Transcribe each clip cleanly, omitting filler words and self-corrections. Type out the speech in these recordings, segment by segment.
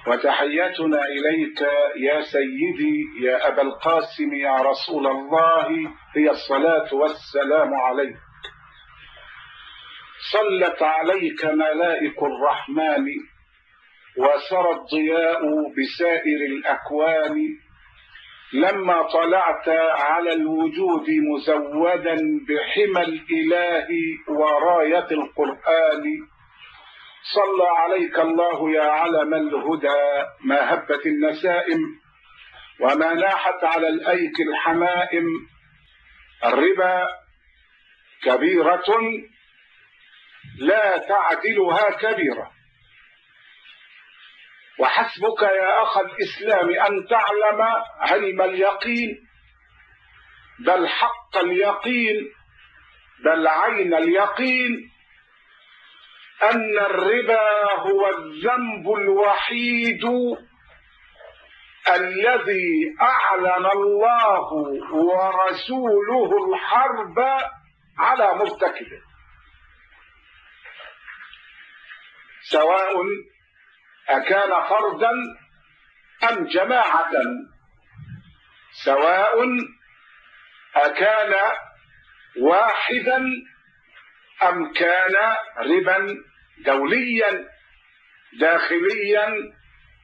وتحيتنا إليك يا سيدي يا أبا القاسم يا رسول الله هي الصلاة والسلام عليك. صلت عليك ملائك الرحمن وسرى الضياء بسائر الأكوان لما طلعت على الوجود مزودا بحمى الإله وراية القرآن. صلى عليك الله يا علم الهدى ما هبت النسائم وما ناحت على الأيك الحمائم. الربا كبيرة لا تعدلها كبيرة، وحسبك يا أخ الإسلام أن تعلم علم اليقين بل حق اليقين بل عين اليقين أن الربا هو الذنب الوحيد الذي أعلن الله ورسوله الحرب على مرتكبه، سواء أكان فردا أم جماعة، سواء أكان واحدا أم كان ربا دوليا داخليا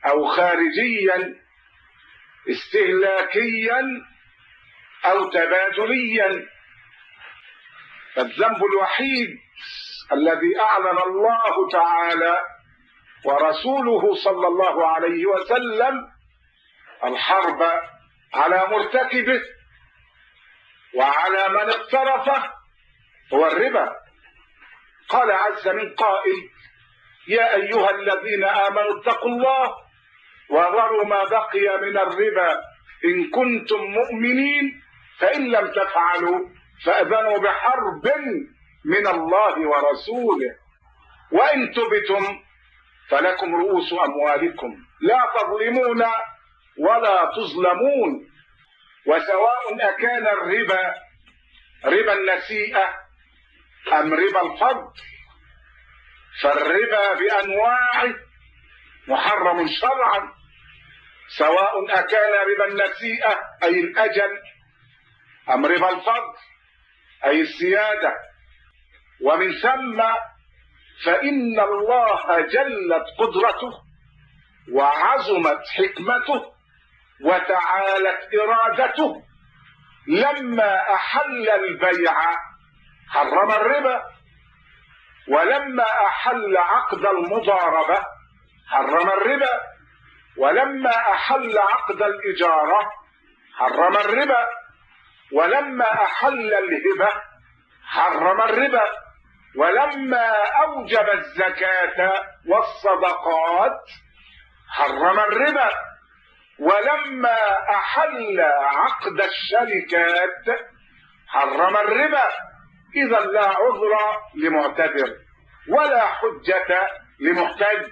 أو خارجيا، استهلاكيا أو تبادليا. فالذنب الوحيد الذي أعلن الله تعالى ورسوله صلى الله عليه وسلم الحرب على مرتكبه وعلى من اقترفه هو الربا. قال عز من قائل: يا أيها الذين آمنوا اتقوا الله وذروا ما بقي من الربا إن كنتم مؤمنين فإن لم تفعلوا فأذنوا بحرب من الله ورسوله وإن تبتم فلكم رؤوس أموالكم لا تظلمون ولا تظلمون. وسواء أكان الربا ربا النسيئة أم ربا الفضل، فالربا بأنواعه محرم شرعا، سواء أكان ربا النسيئة أي الأجل أم ربا الفضل أي الزيادة. ومن ثم فإن الله جلت قدرته وعظمت حكمته وتعالت إرادته لما أحل البيع حرم الربا، ولما أحل عقد المضاربة حرم الربا، ولما أحل عقد الإجارة حرم الربا، ولما أحل الهبة حرم الربا، ولما أوجب الزكاة والصدقات حرم الربا، ولما أحل عقد الشركات حرم الربا. إذا لا عذر لمعتذر ولا حجة لمحتج.